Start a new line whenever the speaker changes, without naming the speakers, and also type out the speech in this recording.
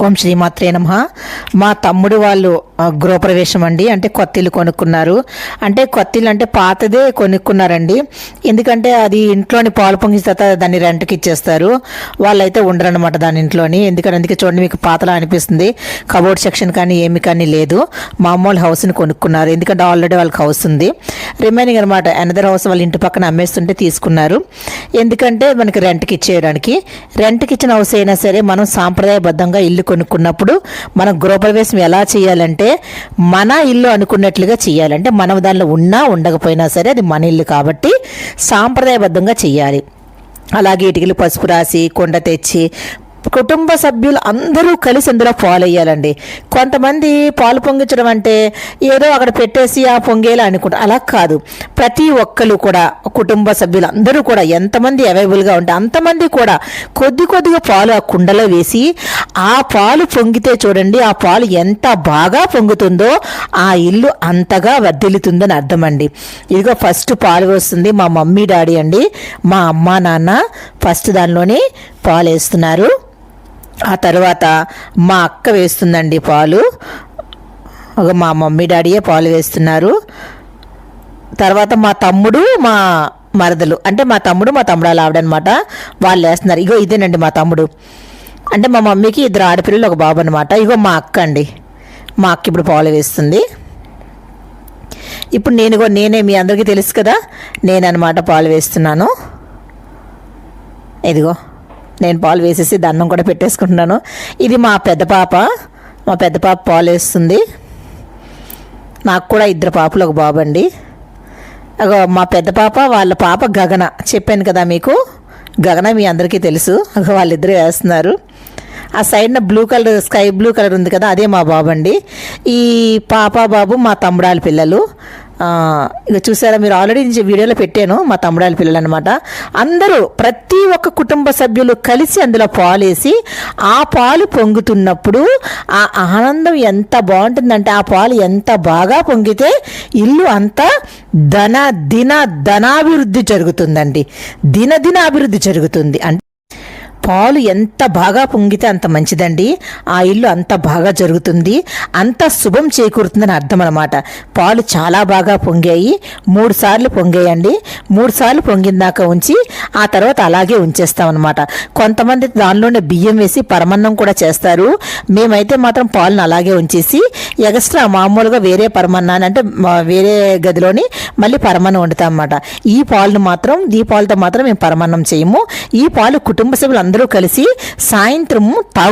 ఓం శ్రీమాత్రే నమః. మా తమ్ముడు వాళ్ళు గృహప్రవేశం అండి, అంటే కొత్త ఇల్లు కొనుక్కున్నారు. అంటే కొత్త ఇల్లు అంటే పాతదే కొనుక్కున్నారండి. ఎందుకంటే అది ఇంట్లోని పాలు పొంగిన తర్వాత దాన్ని రెంట్కి ఇచ్చేస్తారు. వాళ్ళైతే ఉండరనమాట దాని ఇంట్లోని. అందుకే చూడండి, మీకు పాతలా అనిపిస్తుంది. కబోర్డ్ సెక్షన్ కానీ ఏమి కానీ లేదు. మామూలు హౌస్ని కొనుక్కున్నారు, ఎందుకంటే ఆల్రెడీ వాళ్ళకి హౌస్ ఉంది. రిమైనింగ్ అనమాట అనదర్ హౌస్ వాళ్ళ ఇంటి పక్కన అమ్మేస్తుంటే తీసుకున్నారు. ఎందుకంటే మనకి రెంట్కి ఇచ్చేయడానికి. రెంట్కి ఇచ్చిన హౌస్ అయినా సరే మనం సాంప్రదాయబద్ధంగా ఇల్లు కొనుక్కున్నప్పుడు మనం గృహప్రవేశం ఎలా చేయాలంటే మన ఇల్లు అనుకున్నట్లుగా చేయాలంటే మనం దానిలో ఉన్నా ఉండకపోయినా సరే అది మన ఇల్లు కాబట్టి సాంప్రదాయబద్ధంగా చేయాలి. అలాగే ఇటుకలు పసుపు రాసి కొండ తెచ్చి కుటుంబ సభ్యులు అందరూ కలిసి అందులో పాలు వేయాలండి. కొంతమంది పాలు పొంగించడం అంటే ఏదో అక్కడ పెట్టేసి ఆ పొంగేలా అనుకుంటారు. అలా కాదు, ప్రతి ఒక్కరు కూడా కుటుంబ సభ్యులు అందరూ కూడా ఎంతమంది అవైలబుల్గా ఉంటే అంతమంది కూడా కొద్దిగా పాలు ఆ కుండలో వేసి ఆ పాలు పొంగితే చూడండి, ఆ పాలు ఎంత బాగా పొంగుతుందో ఆ ఇల్లు అంతగా వర్ధిల్లుతుందని అర్థం అండి. ఇదిగో ఫస్ట్ పాలు వస్తుంది మా మమ్మీ డాడీ అండి. మా అమ్మ నాన్న ఫస్ట్ దానిలోని పాలు వేస్తున్నారు. ఆ తర్వాత మా అక్క వేస్తుందండి పాలు. మా మమ్మీ డాడీయే పాలు వేస్తున్నారు. తర్వాత మా తమ్ముడు మా మరదలు, అంటే మా తమ్ముడు వాళ్ళ ఆవిడనమాట, వాళ్ళు వేస్తున్నారు. ఇగో ఇదేనండి మా తమ్ముడు. అంటే మా మమ్మీకి 2 ఆడపిల్లలు 1 బాబు అనమాట. ఇగో మా అక్క అండి. మా అక్క ఇప్పుడు పాలు వేస్తుంది. ఇప్పుడు నేనే మీ అందరికీ తెలుసు కదా, నేనన్నమాట పాలు వేస్తున్నాను. ఇదిగో నేను పాలు వేసేసి దండం కూడా పెట్టేసుకుంటున్నాను. ఇది మా పెద్ద పాప పాలు వేస్తుంది. నాకు కూడా 2 పాపలు 1 బాబు అండి. మా పెద్ద పాప వాళ్ళ పాప గగన, చెప్పాను కదా మీకు, గగన మీ అందరికీ తెలుసు. వాళ్ళిద్దరూ వేస్తున్నారు. ఆ సైడ్న blue colour, sky blue colour ఉంది కదా, అదే మా బాబు అండి. ఈ పాప బాబు మా తమ్ముడాల పిల్లలు. ఇక చూసారా, మీరు ఆల్రెడీ వీడియోలో పెట్టాను, మా తమ్ముడాల పిల్లలు అనమాట. అందరూ ప్రతి ఒక్క కుటుంబ సభ్యులు కలిసి అందులో పాలు వేసి ఆ పాలు పొంగుతున్నప్పుడు ఆ ఆనందం ఎంత బాగుంటుందంటే, ఆ పాలు ఎంత బాగా పొంగితే ఇల్లు అంతా ధనాభివృద్ధి జరుగుతుందండి. అభివృద్ధి జరుగుతుంది. అంటే పాలు ఎంత బాగా పొంగితే అంత మంచిదండి. ఆ ఇల్లు అంత బాగా జరుగుతుంది, అంత శుభం చేకూరుతుందని అర్థం అనమాట. పాలు చాలా బాగా పొంగాయి. 3 సార్లు పొంగాయండి. 3 సార్లు పొంగిందాక ఉంచి ఆ తర్వాత అలాగే ఉంచేస్తామన్నమాట. కొంతమంది దానిలోనే బియ్యం వేసి పరమన్నం కూడా చేస్తారు. మేమైతే మాత్రం పాలను అలాగే ఉంచేసి ఎక్స్ట్రా మామూలుగా వేరే పరమన్నాన్ని, అంటే వేరే గదిలోని మళ్ళీ పరమన్నం వండుతాం అన్నమాట. ఈ పాలతో మాత్రం మేము పరమన్నం చేయము. ఈ పాలు కుటుంబ సభ్యులు అందరూ కలిసి సాయంత్రం తాగుతారు.